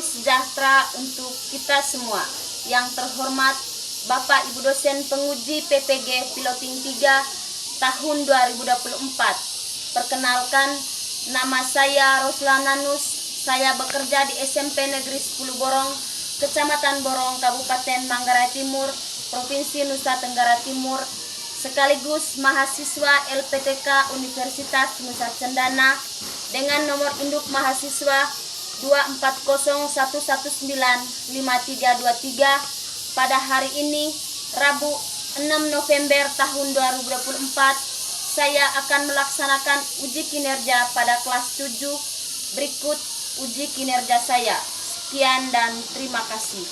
sejahtera untuk kita semua. Yang terhormat Bapak Ibu dosen penguji PPG Piloting 3 tahun 2024. Perkenalkan, nama saya Roslananus. Saya bekerja di SMP Negeri 10 Borong, Kecamatan Borong, Kabupaten Manggarai Timur, Provinsi Nusa Tenggara Timur, sekaligus mahasiswa LPTK Universitas Nusa Cendana dengan nomor induk mahasiswa 24011953323 pada hari ini, Rabu 6 November tahun 2024, saya akan melaksanakan uji kinerja pada kelas 7. Berikut uji kinerja saya. Sekian dan terima kasih.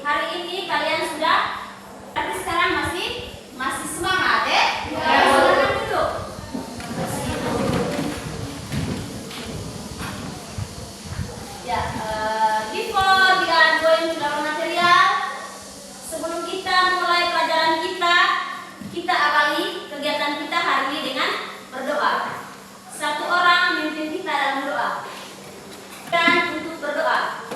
Hari ini kalian sudah, tapi sekarang masih semangat ya? Silakan duduk. Ya, before we are going to our material, sebelum kita mulai pelajaran kita awali kegiatan kita hari ini dengan berdoa. Satu orang memimpin kita dalam doa. Dan untuk berdoa.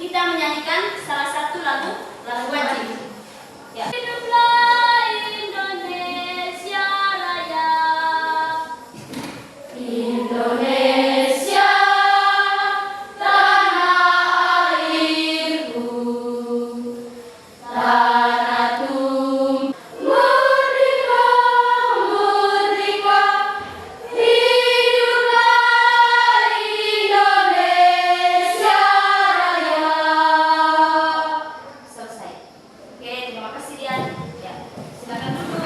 Kita menyanyikan salah satu lagu wajib. Ya. Hiduplah Indonesia Raya. Indonesia tanah airku, tanah tumbuh merdeka, merdeka. Hiduplah Indonesia. Selesai. Oke, terima kasih Dian. Ya, silakan duduk.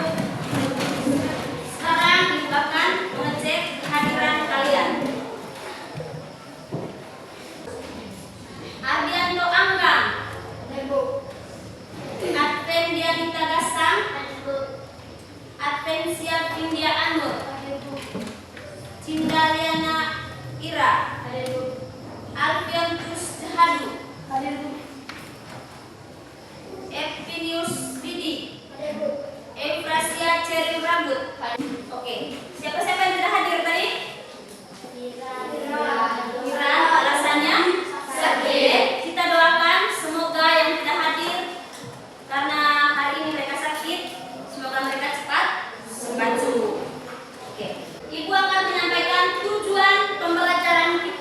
Sekarang silakan mengecek kehadiran kalian. Ardianto Anggang. Adven Dianita Gasang. Advensia India Anur. Cindaliana Ira. Alfiantus Jahadu. Epinius Bidi. Efrasia Cherry Rambut. Oke, siapa-siapa yang tidak hadir tadi? Iran, alasannya sakit. Kita doakan semoga yang tidak hadir karena hari ini mereka sakit, semoga mereka cepat sembuh. Oke, Ibu akan menyampaikan tujuan pembelajaran kita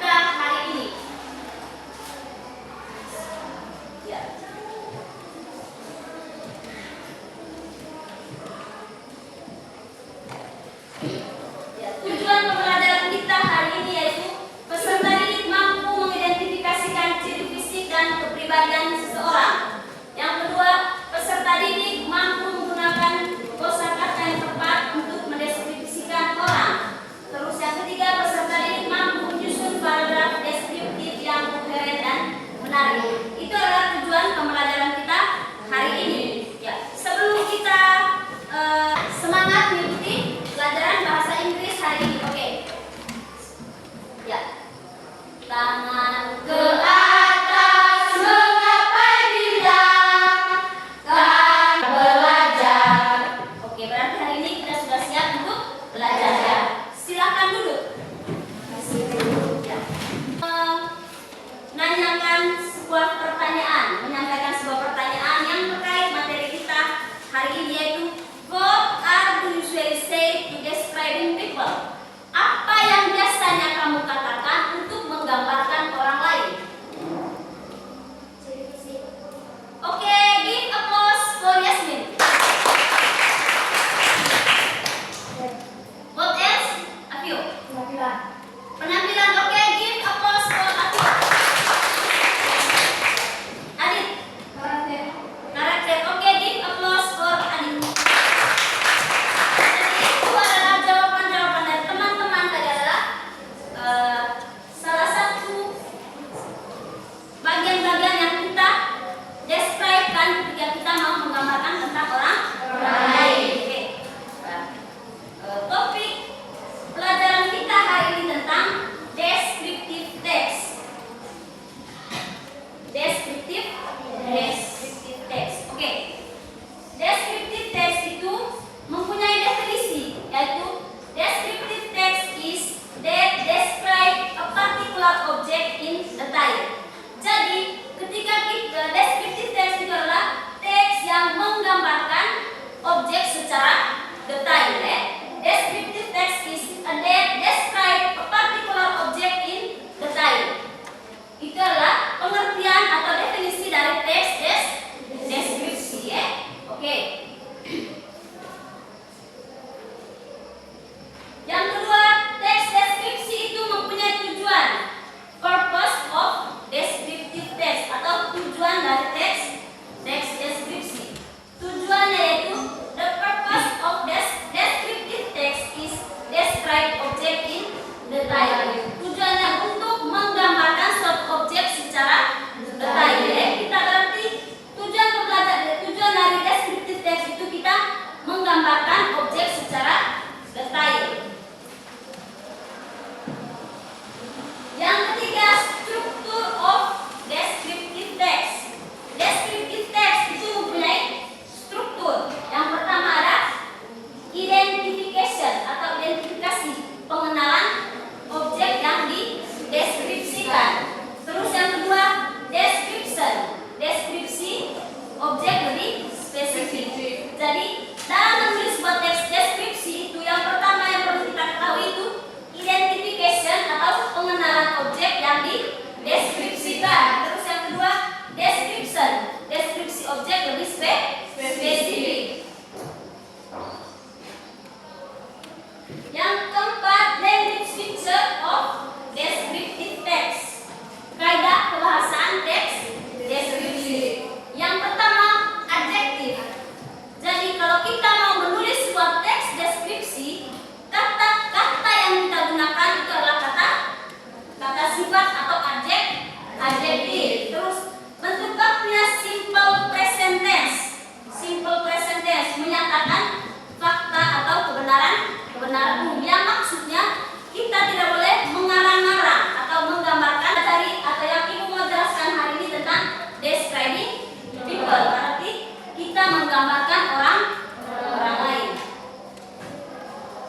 Tangan ke atas, menggapai bidang, kan belajar. Oke, berarti hari ini kita sudah siap untuk belajar ya. Silakan duduk. Ya. Menanyakan sebuah pertanyaan, menyampaikan sebuah pertanyaan yang terkait materi kita hari ini, yaitu what are you usually say to describing people? Apa yang biasanya kamu katakan untuk menggambarkan orang lain? Oke, give applause for Yasmin. What else? Afio. Penampilan. Oke, give applause for Afio. Adit. Karakter. Oke, give applause for Adit. Jadi itu adalah jawaban-jawaban dari teman-teman tadi adalah salah satu bagian-bagian yang kita describe-kan ketika kita mau menggambarkan tentang orang lain. Oke. Topik pelajaran kita hari ini tentang descriptive text. Descriptive text. Oke. Descriptive text itu mempunyai definisi, yaitu descriptive text is that describe a particular object in detail. Jadi, ketika kita descriptive text itu adalah teks yang menggambarkan objek secara detail. Descriptive text is that describe a particular object in detail. Itu adalah pengertian atau definisi dari teks deskripsi ya. Oke. Yang kedua, teks deskripsi itu mempunyai tujuan. Purpose of descriptive text atau tujuan dari teks deskripsi. Tujuannya yaitu the purpose of descriptive text is describe object in detail. Tujuannya untuk menggambarkan suatu objek secara detail. Kita berarti tujuan dari descriptive text itu kita menggambarkan objek secara detail. Yang ketiga, struktur of descriptive text. Descriptive text itu mempunyai struktur. Yang pertama ada identification atau identifikasi, pengenalan objek yang dideskripsikan. Terus yang kedua, description, deskripsi objek lebih spesifik. Jadi dalam menulis sebuah teks deskripsi itu yang pertama yang perlu kita ketahui itu identification atau pengenalan objek yang dideskripsikan. Terus yang kedua, description, deskripsi objek lebih spesifik. Yang keempat, language feature of descriptive text. Kaidah kebahasaan teks deskripsi. Yang pertama, adjektif. Jadi kalau kita mau menulis sebuah teks deskripsi, kata-kata yang kita gunakan itu adalah kata sifat atau adjektif. Terus bentuk verbnya simple present tense. Simple present tense menyatakan fakta atau kebenaran umum, yang maksudnya kita tidak boleh mengarang-arang atau menggambarkan dari atau yang ibu mau jelaskan hari ini tentang describing people. Berarti kita menggambarkan orang lain.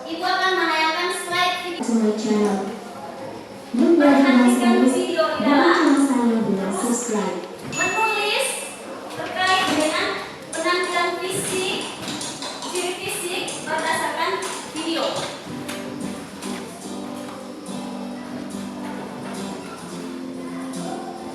Ibu akan menayangkan slide video. Perhatikan video di dalam menulis terkait dengan penampilan fisik, ciri fisik berdasarkan video.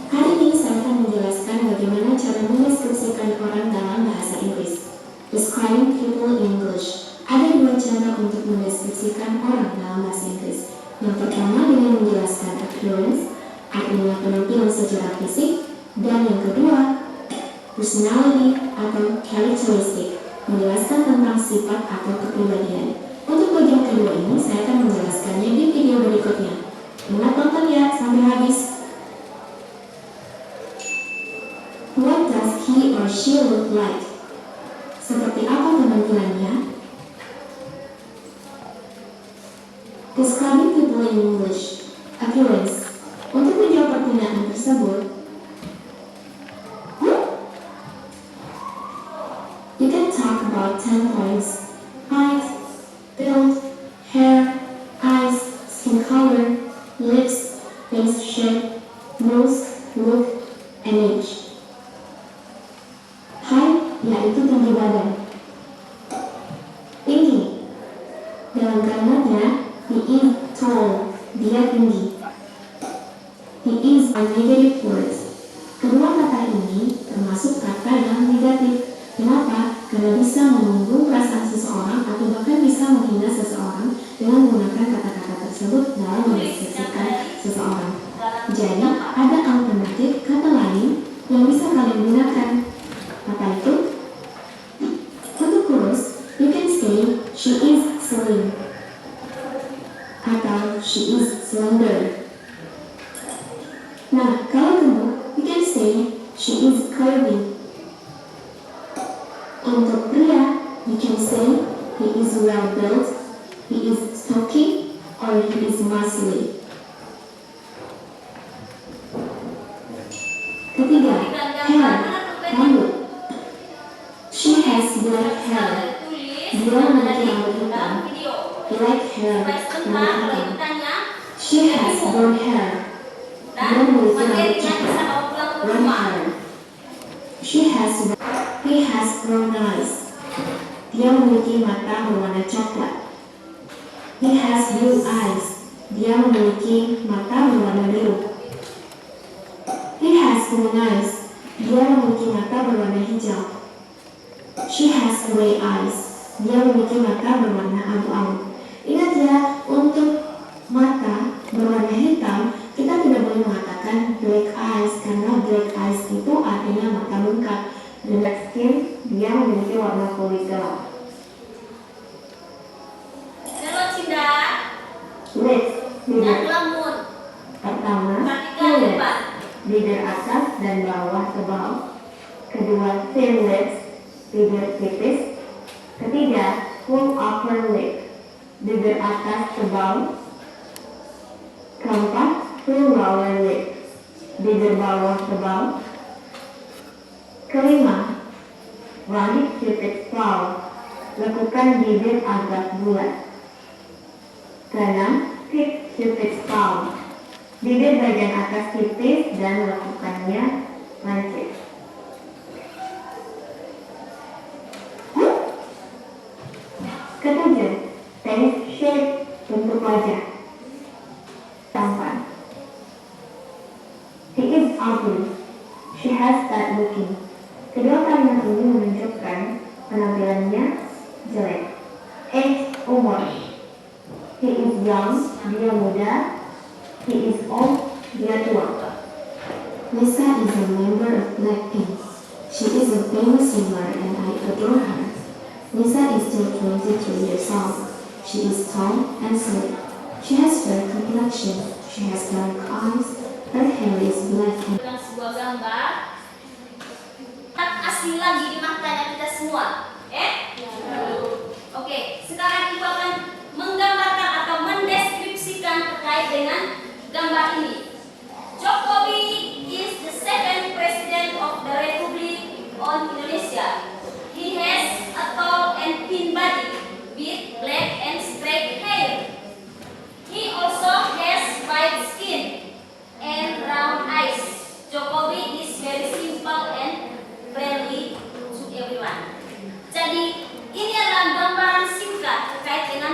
Hari ini saya akan menjelaskan bagaimana cara mendeskripsikan orang dalam bahasa Inggris. Describing people in English. Ada dua cara untuk mendeskripsikan orang dalam bahasa Inggris. Yang pertama dengan menjelaskan appearance, artinya penampilan secara fisik, dan yang kedua personality atau characteristic, menjelaskan tentang sifat atau kepribadian. Untuk bagian kedua ini saya akan menjelaskannya di video berikutnya. Ingat nonton ya sampai habis. What does he or she look like? Seperti apa penampilannya? Describing people in English. Appearance. Untuk tersebut, you can talk about 10 points: height, build, hair, eyes, skin color, lips, face shape, nose, look, and age. Height yaitu tinggi badan. Tinggi. Dalam kalimatnya, he is tall, dia tinggi. He is are negative words. Kedua kata ini termasuk kata yang negatif. Kenapa? Karena bisa menyinggung perasaan seseorang atau bahkan bisa menghina seseorang dengan menggunakan kata-kata tersebut dalam mendeskripsikan seseorang. Jadi, ada alternatif kata lain yang bisa kalian gunakan. Apa itu? Untuk kurus, you can say she is slim atau she is slender. Nah, kalau gemuk, you can say she is curvy. Untuk pria, you can say he is well built, he is stocky, or he is muscly. Ketiga, hair, rambut. She has black hair. Dia memiliki rambut hitam. Black hair, rambut hitam. She has brown hair. Dia memiliki rambut coklat. Brown hair. He has brown eyes. Dia memiliki mata berwarna coklat. He has blue eyes. Dia memiliki mata berwarna biru. He has green eyes. Dia memiliki mata berwarna hijau. She has gray eyes. Dia memiliki mata berwarna abu-abu. Ingat ya, untuk mata berwarna hitam, kita tidak boleh mengatakan black eyes karena black eyes itu artinya mata bengkak. Dan black skin, dia memiliki warna kulit gelap. Halo Cinda. Lips, bibir. Lamun. Pertama, Perhatikan full depan. lips, bibir atas dan bawah tebal. Kedua, thin lips, bibir tipis. Ketiga, full upper lip, bibir atas tebal. Keempat, full lower lip, bibir bawah tebal. Kelima, rounded cupid's bow, lekukan bibir agak bulat. Keenam, thick cupid's bow, bibir bagian atas tipis dan lekukannya lancip. Ketujuh, face shape, bentuk wajah. Tampan. He is ugly. She has bad looking. Kedua kalimat ini menunjukkan penampilannya jelek. Age, umur. He is young, dia muda. He is old, dia tua. Lisa is a member of Blackpink. She is a famous singer and I adore her. Lisa is still 23 years old. She is tall and slim. She has fair complexion. She has dark eyes. Her hair is black and Dengan sebuah gambar asli lagi di matanya kita semua. Oke, sekarang Ibu akan menggambarkan atau mendeskripsikan terkait dengan gambar ini. Jokowi is the second president of the Republic of Indonesia. He has a tall and thin body with black and straight hair. He also has white skin and round eyes. Jokowi is very simple and friendly to everyone. Jadi ini adalah gambaran singkat terkait dengan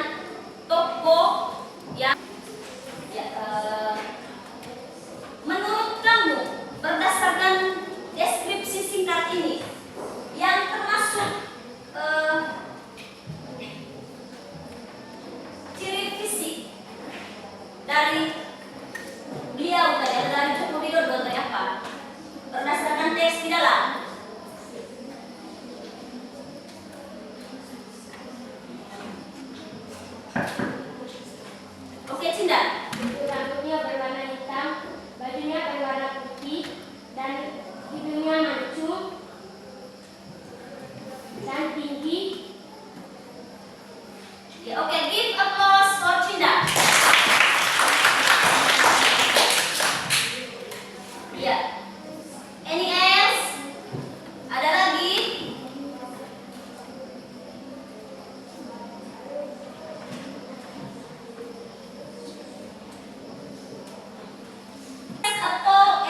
tokoh yang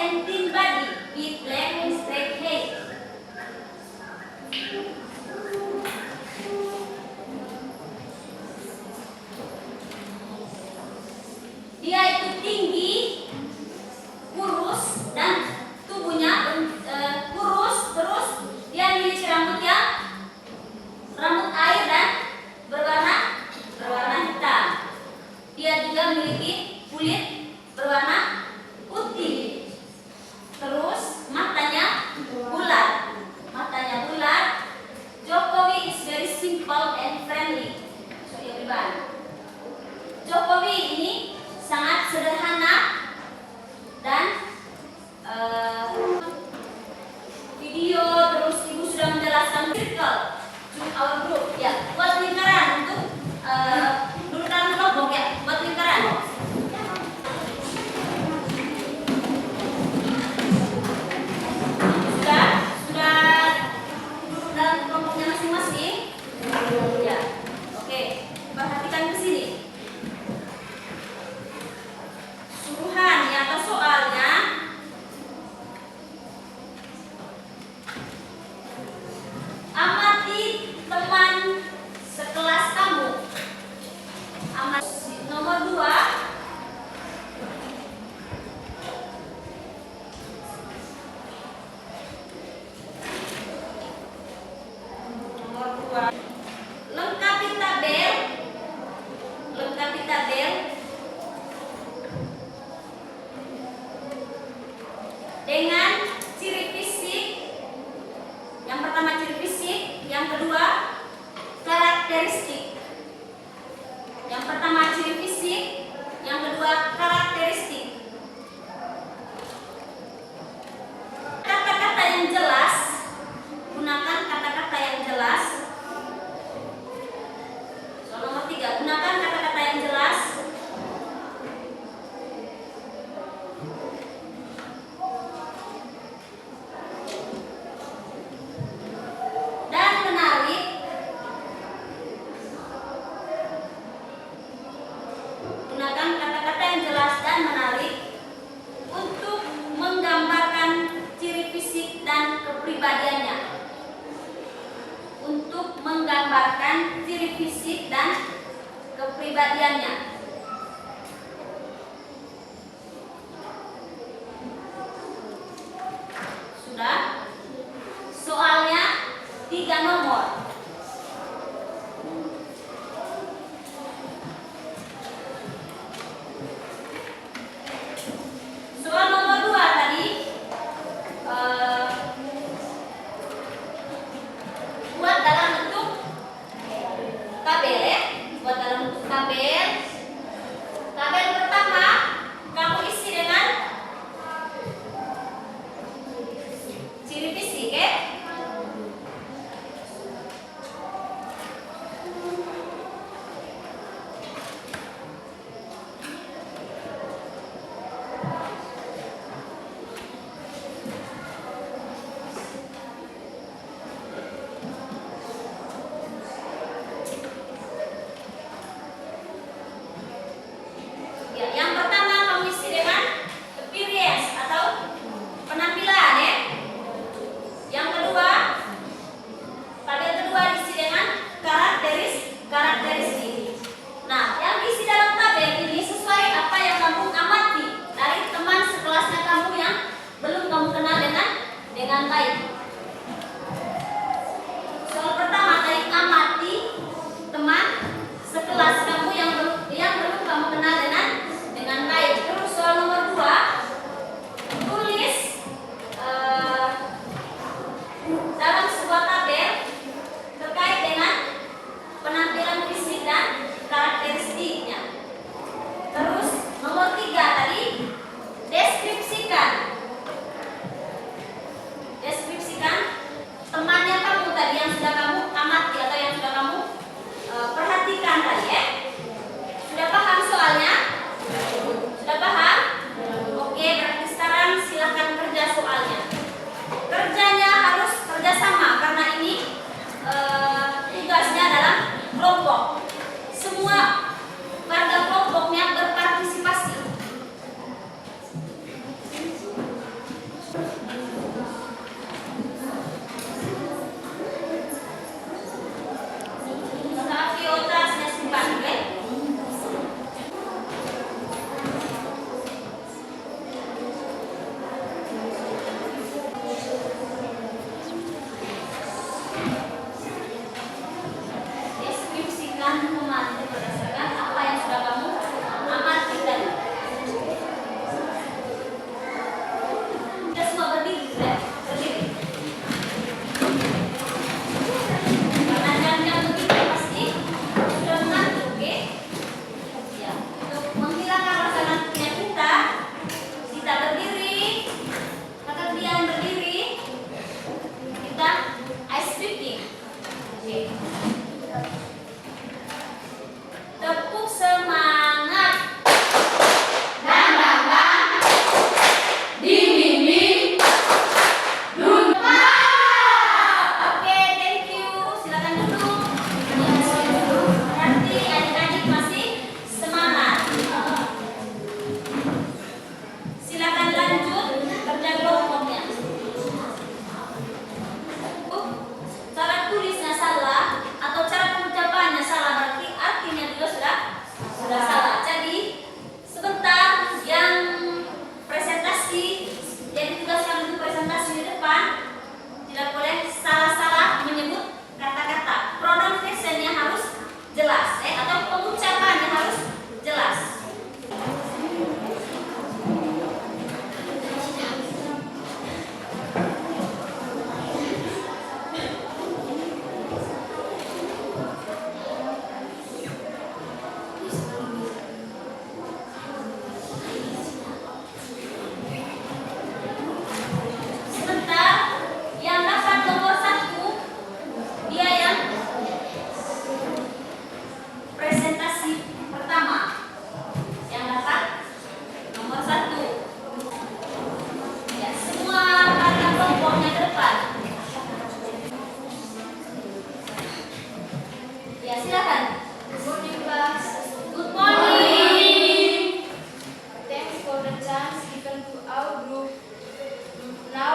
and thin body with black and straight hair. Dia itu tinggi, kurus, dan tubuhnya kurus, terus dia memiliki rambut air dan berwarna hitam. Dia juga memiliki kulit berwarna putih. Terus matanya bulat. Jokowi is very simple and friendly. So everyone. Jokowi ini sangat sederhana dan video terus ibu sudah menjelaskan circle to our group ya, buat lingkaran untuk duduk dalam kelompok ya, buat lingkaran. Sudah duduk dalam kelompoknya masing-masing ya. Oke, perhatikan ke sini. Suruhannya atau soalnya amati teman sekelas kamu. Amati nomor 2. Lengkapi tabel dengan ciri fisik. Yang pertama ciri fisik, yang kedua karakteristik. Yang pertama ciri fisik, yang kedua karakteristik. Kata-kata yang jelas, gunakan kata-kata yang jelas. Soal nomor 3, gunakan kata-kata yang jelas. Dan menarik. Gunakan kata-kata yang jelas dan menarik untuk menggambarkan ciri fisik dan kepribadiannya. Untuk menggambarkan ciri fisik dan kepribadiannya. Sudah? Soalnya 3 nomor. Soal nomor 2 tadi buat dalam bentuk tabel ya. Buat dalam bentuk tabel.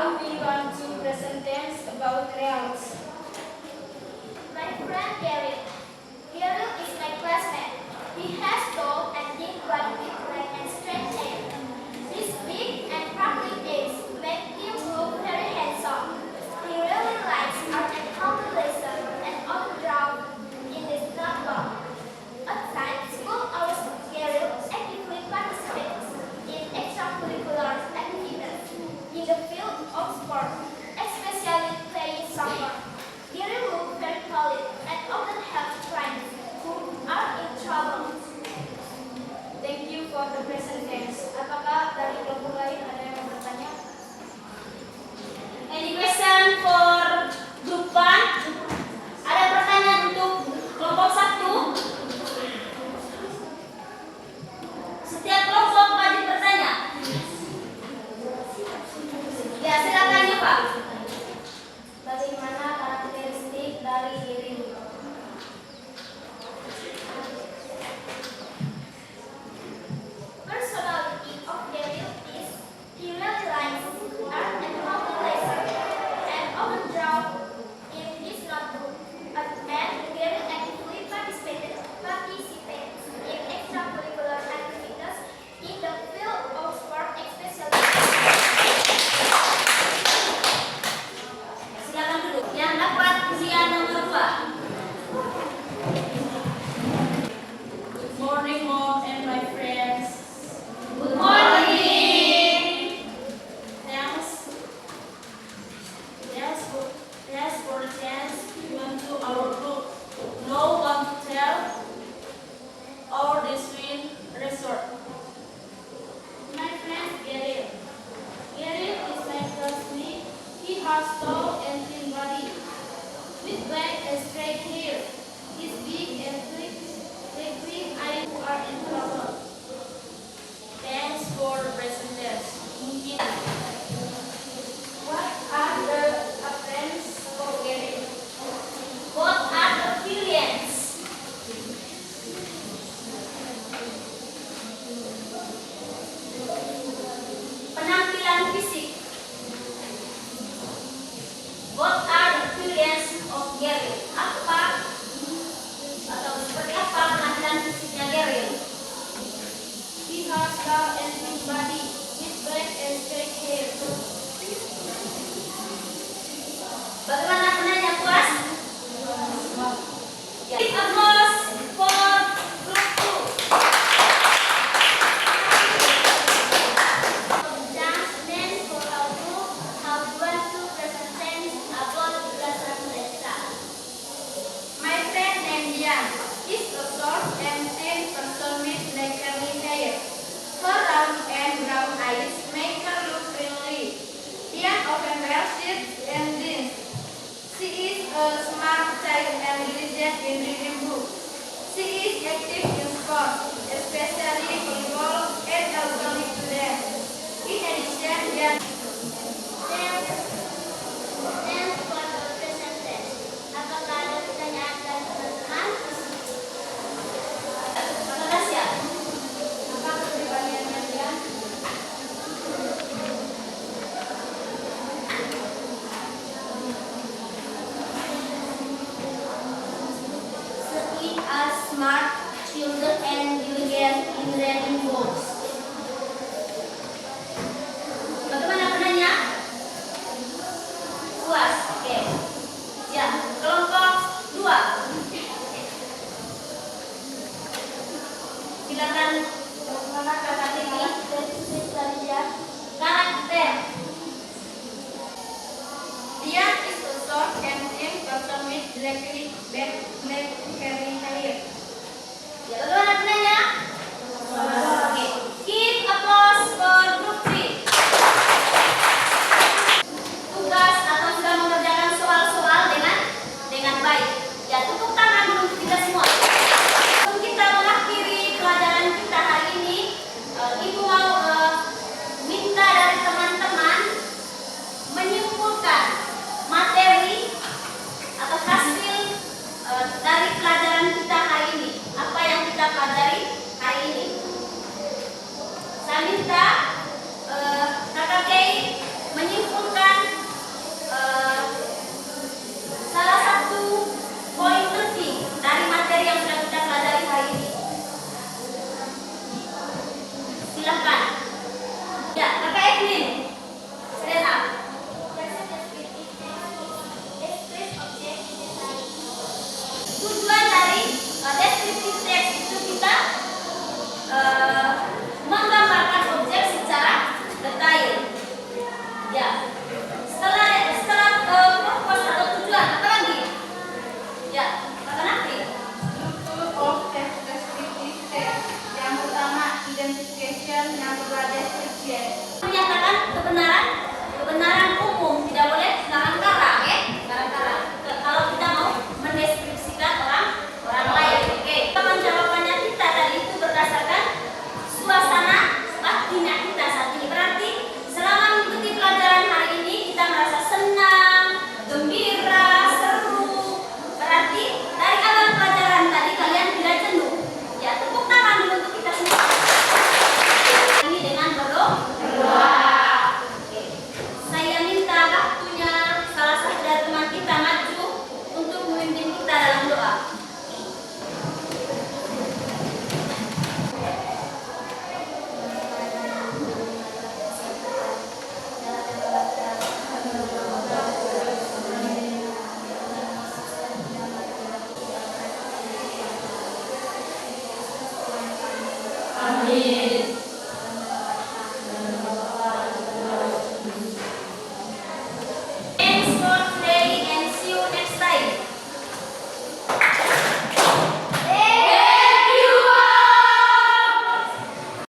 Now we want to present tense about reals. My friend Gary. Gary is my classmate. He has tall and thin body with black and straight hair. His big and sparkling eyes make him look very handsome. He really likes art and combination and overdrawn in his notebook. Outside school hours, Gary actively participates in extracurricular activities in the field of sport, especially playing soccer. Gary looks very polite and often helps friends who are in trouble. Thank you for the present tense. Apakah dari kelompok lain ada yang mau bertanya? Any question for group 1? Ada pertanyaan untuk kelompok 1? Setiap kelompok wajib bertanya. Ya, silakan ya, Pak. Bagaimana karakteristik dari Gary? Personality of Gary is he really likes art and combination and often draw in his notebook. And Gary actively participates in extracurricular activities in the field of sport, especially. Silakan dulu. Yang dapat ujian nomor 2. Good morning, Mom and my friends. Good morning. Thanks for the chance to come to our group. No one to tell our Disney resort. My friend Gary. Gary is my classmate. He has tall and thin body with black and straight hair. His big and twinkling eyes are in trouble. Thanks for the present tense. What are the appearance of Gary? What are the feelings? Penampilan fisik. What are the feelings of Gary? Apa atau seperti apa penampilan fisiknya Gary? He has tall and thin body with black and straight hair. Bagaimana penanya, puas? Ya. Give applause for group 2. Just then for our group, how we want to present tense about Gaza Malaysia. My friend named Dian is a short and thin person with black curly hair. Her round and brown eyes make her look friendly. Dian often wears shirts and jeans. She is a smart child and diligent in reading books. She is active in sports, especially volleyball and also to dance. In addition, Dian Thanks for the present tense. Apakah ada pertanyaan dari teman-teman? Terima kasih ya. apa kepribadiannya Dian? She are smart, children, and diligent in reading